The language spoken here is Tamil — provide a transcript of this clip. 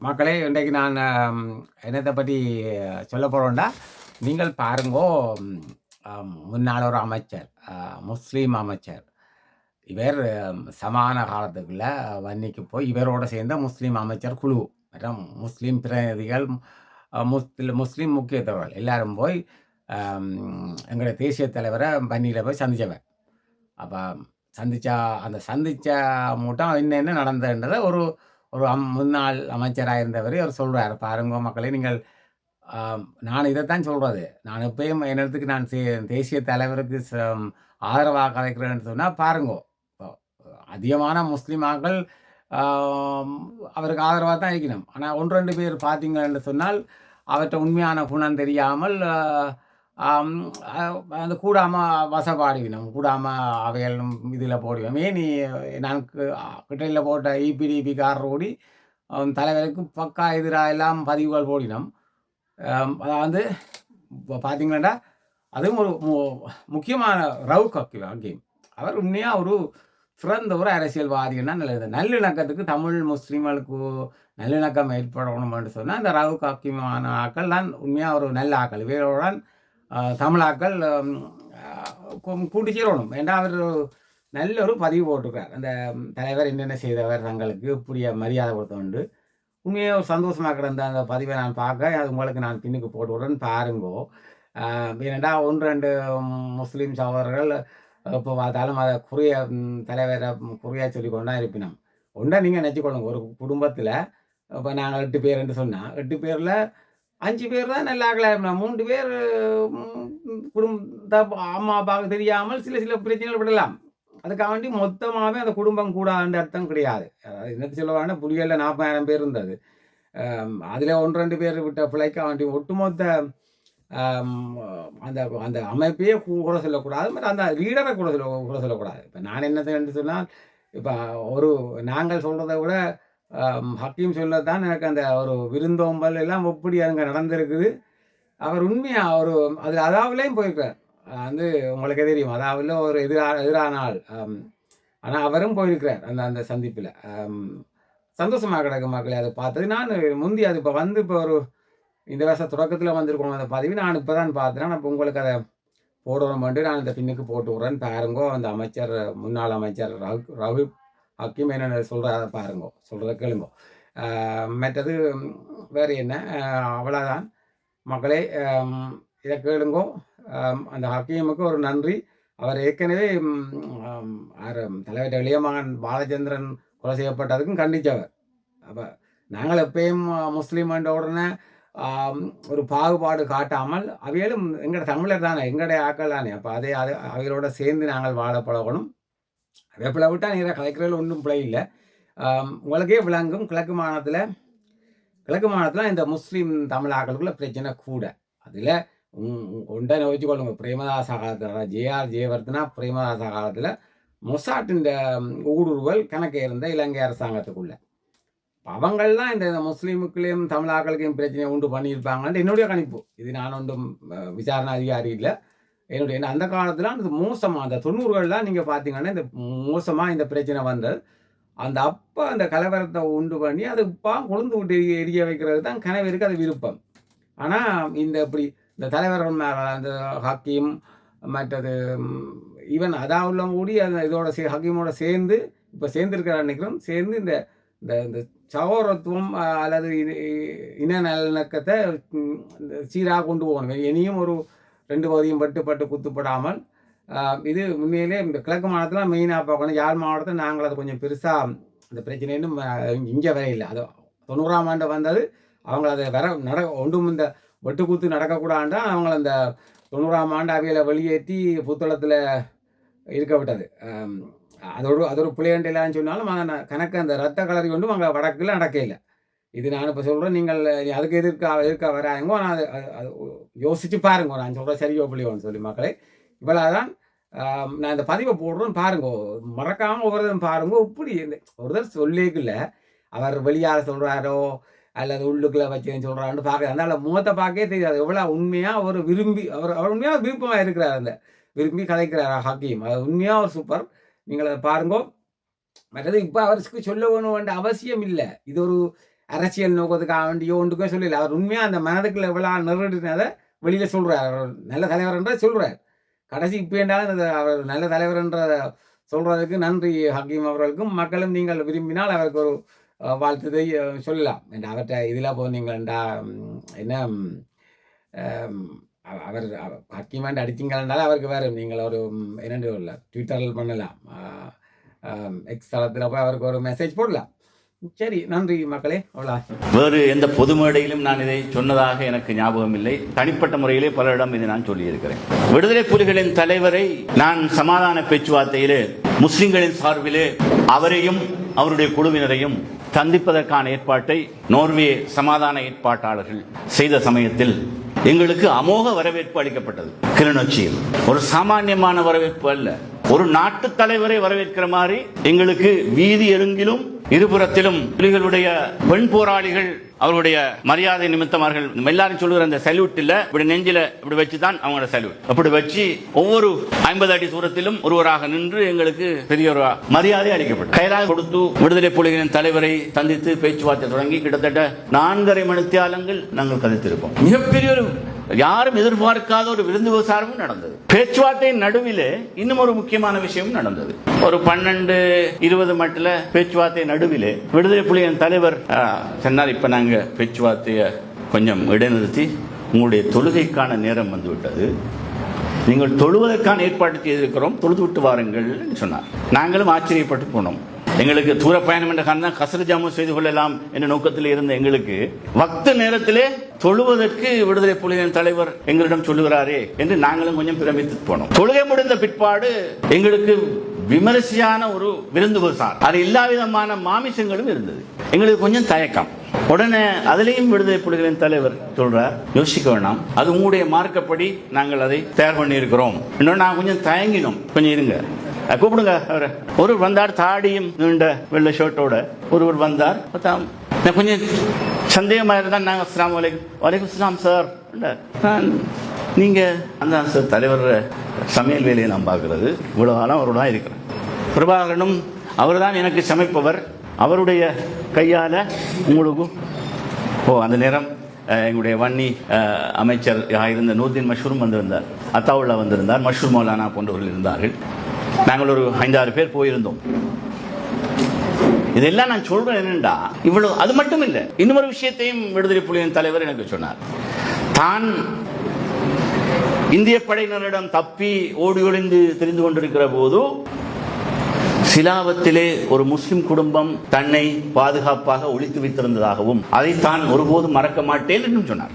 மக்களே, இன்றைக்கு நான் என்னத்த பற்றி சொல்ல போறோம்டா, நீங்கள் பாருங்கோ. ம் முன்னாள் ஒரு அமைச்சர், முஸ்லீம் அமைச்சர். இவர் சமான காலத்துக்குள்ள வன்னிக்கு போய் இவரோட சேர்ந்த முஸ்லீம் அமைச்சர் குழு மற்றும் முஸ்லீம் பிரதிநிதிகள், முஸ்லீம் முக்கியத்தவர்கள் எல்லாரும் போய் எங்களுடைய தேசிய தலைவரை வன்னியில் போய் சந்திச்சவன். அப்ப சந்திச்சா அந்த சந்திச்ச மூட்டம் என்ன நடந்ததுன்றத ஒரு ஒரு முன்னாள் அமைச்சரா இருந்தவரு அவர் சொல்றாரு. "பாருங்க மக்களே, நீங்கள் நான் இதைத்தான் சொல்றது. நான் எப்பயும் என்னத்துக்கு நான் தேசிய தலைவருக்கு ஆதரவா கதைக்கிறேன்னு சொன்னா பாருங்கோ. இப்போ அதிகமான முஸ்லிம் ஆட்கள் ஆம் அவருக்கு ஆதரவா தான் இருக்கணும். ஆனா 1, 2 பேர் பார்த்தீங்கன்னு சொன்னால், அவர்ட்ட உண்மையான குணம் தெரியாமல் ஆம் அ அந்த கூடாம வசப்பாடுவினம். கூடாம அவைகள் இதில போடுவினம். "ஏன் நீ நான் கிட்டையில போட்ட ஈபிடிபிக்காரர் கூடி தலைவருக்கு பக்கா எதிரா எல்லாம் பதிவுகள் போடினோம்." அதாவது இப்ப பார்த்தீங்கன்னா, அதுவும் ஒரு முக்கியமான ரவுக் ஹக்கீம். அவர் உண்மையா ஒரு சிறந்த ஒரு அரசியல்வாதின்னா நல்லது. நல்லிணக்கத்துக்கு தமிழ் முஸ்லிம்களுக்கு நல்லிணக்கம் ஏற்படணும் என்று சொன்னா, அந்த ரவுக் ஹக்கீமான ஆக்கள் தான் உண்மையா ஒரு நல்ல ஆக்கள். இவர்களுடன் தமிழாக்கள் கூட்டி சேரணும். ஏன்டா அவர் நல்ல ஒரு பதிவு போட்டிருக்கார். அந்த தலைவர் என்னென்ன செய்தவர், தங்களுக்கு இப்படி மரியாதை கொடுத்தோண்டு. உண்மையா ஒரு சந்தோஷமா கிடந்த அந்த பதிவை நான் பார்க்க, அது உங்களுக்கு நான் பின்னுக்கு போட்டு விடுறேன் பாருங்கோ. ஏனென்டா 1, 2 முஸ்லீம் சகோதரர்கள் எப்போ பார்த்தாலும் அத தலைவர குறியா சொல்லிக்கொண்டு தான் இருப்பினோம். ஒண்ண நீங்க நினைச்சுக்கொள்ளுங்க. ஒரு குடும்பத்தில இப்ப நாங்க 8 பேருன்னு சொன்னா, 8 பேர்ல 5 பேர் தான் நல்ல ஆட்களா இருப்பினோம். 3 பேர் அம்மா, அப்பாவுக்கு தெரியாமல் சில சில பிரச்சனைகள் விடலாம். அதுக்காக வேண்டி மொத்தமாவே அந்த குடும்பம் கூடாதுன்ற அர்த்தம் கிடையாது. அதாவது என்னத்த சொல்ல வரேன்னா, புலிகள்ல 40,000 பேர் இருந்தது. அதில 1, 2 பேர் விட்ட பிழைக்காக வேண்டி ஒட்டுமொத்த அம் அந்த அந்த அமைப்பையே குறை சொல்லக்கூடாது. அந்த லீடர குறை சொல்லக்கூடாது. இப்ப நான் என்னது என்று சொன்னால், இப்ப ஒரு நாங்கள் சொல்றத விட ஹக்கீம் சொல்லத் தான் எனக்கு அந்த ஒரு விருந்தோம்பல் எல்லாம் எப்படி அங்க நடந்திருக்குது. அவர் உண்மையா ஒரு அதில அதாவிலயும் போயிருக்கார். வந்து உங்களுக்கே தெரியும். அதாவுல ஒரு எதிரான ஆள். ஆனா அவரும் போயிருக்கிறார். அந்த அந்த சந்திப்பில. சந்தோஷமா கிடக்கு மக்களே அத பார்த்தது. நான் முந்தி அது இப்ப ஒரு இந்த வருஷம் தொடக்கத்தில வந்திருக்கணும் அந்த பதிவு. நான் இப்ப தான் பார்த்தேன். அப்ப உங்களுக்கு அத போடணும்ன்ட்டு நான் இந்த பின்னுக்கு போட்டு விடுறேன். பாருங்கோ. அந்த அமைச்சர் முன்னாள் அமைச்சர் ரவுப் ஹக்கீம் என்னென்ன சொல்றாரு பாருங்கோ. சொல்றத கேளுங்கோ. மற்றது வேறு என்ன? அவ்வளதான். மக்களே, இத கேளுங்கோ. அந்த ஹக்கீமுக்கு ஒரு நன்றி. அவர் ஏற்கனவே தலைவர் இளையமகன் பாலச்சந்திரன் கொலை செய்யப்பட்டதுக்கும் கண்டிச்சவர். அப்ப நாங்கள் எப்பயும் முஸ்லீம் என்ற உடனே ஒரு பாகுபாடு காட்டாமல் அவைகளும் எங்கட தமிழர் தானே, எங்களுடைய ஆக்கள் தானே. அப்ப அவைகளோட சேர்ந்து நாங்கள் வாழ பழகணும். அதேபோல விட்டா நீங்க கலைக்கிறதுல ஒன்றும் பிழை இல்ல. உங்களுக்கே விளங்கும் கிழக்கு மாநிலத்தில இந்த முஸ்லீம் தமிழ் ஆக்களுக்குள்ள பிரச்சனை கூட. அதில ஒன்றை வச்சுக்கொள்ளுங்க. பிரேமதாச காலத்துல ஜே.ஆர். ஜெயவர்தனா பிரேமதாச காலத்தில மொசாட்டின் ஊடுருவல் கணக்கு இருந்த இலங்கை அரசாங்கத்துக்குள்ள. அவங்கள்லாம் இந்த முஸ்லீமுக்குள்ளேயும் தமிழாக்களுக்கும் பிரச்சனையை உண்டு பண்ணியிருப்பாங்கன்ட்டு என்னுடைய கணிப்பு. இது நான் ஒன்றும் விசாரணை அதிகாரி இல்ல. என்னுடைய அந்த காலத்தில அது மோசமா அந்த 90கள்லாம் நீங்க பார்த்தீங்கன்னா, இந்த மோசமா இந்த பிரச்சனை வந்தது. அந்த கலவரத்த உண்டு பண்ணி அது கொழுந்து விட்டு எரிய வைக்கிறது தான் கணவருக்கு அது விருப்பம். ஆனா இந்த தலைவர்கள் மேல அந்த ஹக்கீம் மற்றது ஈவன் அதாவுல்லா கூடி இதோட ஹக்கீமோட சேர்ந்து இப்ப சேர்ந்திருக்கிறார் நினைக்கிறோம். சேர்ந்து இந்த இந்த இந்த சகோதரத்துவம் அல்லது இன நல்லிணக்கத்தை சீராக கொண்டு போகணும். இனியும் ஒரு 2 பகுதியும் பட்டு குத்துப்படாமல் இது உண்மையிலே இந்த கிழக்கு மாநிலத்தில மெயினா பார்க்கணும். யாழ் மாவட்டத்தில நாங்கள் அது கொஞ்சம் பெருசா இந்த பிரச்சனை இன்னும் இங்க வர இல்ல. அது 90ஆம் ஆண்டு வந்தது. அவங்க அதை ஒன்றும் இந்த வெட்டுக்குத்து நடக்கக்கூடாதுன்டா அவங்க அந்த 90ஆம் ஆண்டு அவைகளை வெளியேற்றி புத்தளத்தில இருக்க விட்டது. அது ஒரு பிள்ளையண்டிலான்னு சொன்னாலும் கணக்கு அந்த ரத்த கலரி கொண்டும் அங்கே வடக்கில் நடக்கையில். இது நான் இப்போ சொல்கிறேன். நீங்கள் அதுக்கு எதிர்க்க வராங்கோ. நான் அது யோசிச்சு பாருங்க. நான் சொல்கிறேன் சரியோ பிள்ளையோன்னு சொல்லி மக்களே. இவ்வளோதான். நான் இந்த பதிவை போடுறேன் பாருங்கோ. மறக்காமல் ஒவ்வொருத்தரும் பாருங்கோ. இப்படி ஒருத்தர் சொல்லிக்கல அவர் வெளியால் சொல்கிறாரோ அல்லது உள்ளுக்குள்ள வச்சுன்னு சொல்கிறான்னு பார்க்க அதனால முகத்தை பார்க்கவே தெரியாது. எவ்வளோ உண்மையாக அவர் விரும்பி அவர் உண்மையாக விருப்பமாக இருக்கிறார். அந்த விரும்பி கதைக்கிறார் ஹக்கீம். அது உண்மையாக ஒரு சூப்பர். நீங்கள் அதை பாருங்கோ. மற்றது இப்ப அவருக்கு சொல்ல வேணும் என்ற அவசியம் இல்ல. இது ஒரு அரசியல் நோக்கத்துக்காக வேண்டியோ ஒன்றுக்கோ சொல்லல. அவர் உண்மையாக அந்த மனதுக்குள்ள எவ்வளோ நிறுடினதை வெளியில் சொல்கிறார். அவர் நல்ல தலைவர் என்ற சொல்கிறார். கடைசி இப்போ என்றாலும் அவர் நல்ல தலைவர் என்ற சொல்கிறதுக்கு நன்றி ஹக்கீம் அவர்களுக்கும். மக்களும் நீங்கள் விரும்பினால் அவருக்கு ஒரு வாழ்த்துதை சொல்லலாம். அவர்கிட்ட இதில் போனீங்களா என்ன அவர் ஹக்கீமாண்டு அடிச்சிங்கள்னால அவருக்கு வேறு நீங்கள் ஒரு என்னென்று இல்லை ட்விட்டரில் பண்ணலாம், எக்ஸ் தளத்தில் போய் அவருக்கு ஒரு மெசேஜ் போடலாம். சரி, நன்றி மக்களே. அவ்வளோ வேறு எந்த பொது மேடையிலும் நான் இதை சொன்னதாக எனக்கு ஞாபகம் இல்லை. தனிப்பட்ட முறையிலே பலரிடம் இதை நான் சொல்லியிருக்கிறேன். விடுதலை புலிகளின் தலைவரை நான் சமாதான பேச்சுவார்த்தையிலே முஸ்லிம்களின் சார்பிலே அவரையும் அவருடைய குழுவினரையும் சந்திப்பதற்கான ஏற்பாட்டை நோர்வே சமாதான ஏற்பாட்டாளர்கள் செய்த சமயத்தில் எங்களுக்கு அமோக வரவேற்பு அளிக்கப்பட்டது. கிளிநொச்சியில் ஒரு சாமானியமான வரவேற்பு அல்ல, ஒரு நாட்டு தலைவரை வரவேற்கிற மாதிரி எங்களுக்கு வீதி எருங்கிலும் இருபுறத்திலும் புலிகளுடைய பெண் போராளிகள் அவருடைய மரியாதை நிமித்தமார்கள் எல்லாரும் சொல்லுகிற அந்த சல்யூட் இல்ல, இப்படி நெஞ்சில இப்படி வச்சுதான் அவங்களோட சல்யூட் அப்படி வச்சு ஒவ்வொரு 50 அடி தூரத்திலும் ஒருவராக நின்று எங்களுக்கு பெரிய ஒரு மரியாதை அளிக்கப்பட்டது. கைலாக கொடுத்து விடுதலை புலிகளின் தலைவரை சந்தித்து பேச்சுவார்த்தை தொடங்கி கிட்டத்தட்ட 4.5 மணித்தியாலங்கள் நாங்கள் கதைத்திருப்போம். மிகப்பெரிய ஒரு யாரும் எதிர்பார்க்காத ஒரு விருந்து விசாரமும் நடந்தது. பேச்சுவார்த்தையின் நடுவிலே இன்னும் ஒரு முக்கியமான விஷயம் நடந்தது. ஒரு 12-20 மட்டில் பேச்சுவார்த்தை நடுவிலே விடுதலை புலிகளின் தலைவர் சொன்னார், இப்ப நாங்க பேச்சுவார்த்தையை கொஞ்சம் இடைநிறுத்தி உங்களுடைய தொழுகைக்கான நேரம் வந்துவிட்டது, நீங்கள் தொழுவதற்கான ஏற்பாடு செய்திருக்கிறோம், தொழுது விட்டு வாருங்கள் சொன்னார். நாங்களும் ஆச்சரியப்பட்டு போனோம். எங்களுக்கு தூர பயணம் என்ற காரணம் கசரு ஜாமு செய்து கொள்ளலாம் என்ற நோக்கத்தில் இருந்த எங்களுக்கு வக்து நேரத்திலே தொழுவதற்கு விடுதலை புலிகளின் தலைவர் எங்களிடம் சொல்லுகிறாரே என்று நாங்களும் கொஞ்சம் பிரமித்து போனோம். தொழுகை முடிந்த பிற்பாடு எங்களுக்கு விமரிசையான ஒரு விருந்து விசார், அது எல்லா விதமான மாமிசங்களும் இருந்தது. எங்களுக்கு கொஞ்சம் தயக்கம். உடனே அதிலையும் விடுதலை புலிகளின் தலைவர் சொல்றார், யோசிக்க வேண்டாம், அது உங்களுடைய மார்க்கப்படி நாங்கள் அதை தயார் பண்ணி இருக்கிறோம். இன்னொன்று நான் கொஞ்சம் தயங்கினோம், கொஞ்சம் இருங்க கூப்பிடுங்க. ஒருவர் வந்தார், தாடியும் நீண்ட வெள்ளை ஷர்ட்டோட ஒருவர் வந்தார். கொஞ்சம் சந்தேகமாக இருந்தால் நாங்கள் அஸ்ஸலாமு அலைக்கும். வலைக்கும் அஸ்ஸலாம் சார். நீங்க அந்த தலைவர் சமையல் வேலையை நான் பார்க்கறது இவ்வளவு காலம் அவரோட தான் இருக்கிறேன். பிரபாகரனும் அவர் தான் எனக்கு சமைப்பவர், அவருடைய கையால் உங்களுக்கு அந்த நேரம் எங்களுடைய வன்னி அமைச்சர் இருந்த நூர்தீன் மஷ்ரூம் வந்திருந்தார், அத்தாவுல்லா வந்திருந்தார், மஷ்ரூம் மௌலானா போன்றவர்கள் இருந்தார்கள். நாங்கள் ஒரு 5-6 பேர் போயிருந்தோம். இதெல்லாம் நான் சொல்றேன் என்னண்டா, இவ்வளவு அது மட்டும் இல்லை, இன்னொரு விஷயத்தையும் விடுதலை புலிகளின் தலைவர் எனக்கு சொன்னார். தான் இந்திய படையினரிடம் தப்பி ஓடி ஒளிந்து தெரிந்து கொண்டிருக்கிற போது சிலாவத்திலே ஒரு முஸ்லிம் குடும்பம் தன்னை பாதுகாப்பாக ஒளித்து வைத்திருந்ததாகவும் அதை தான் ஒருபோதும் மறக்க மாட்டேன் என்றும் சொன்னார்.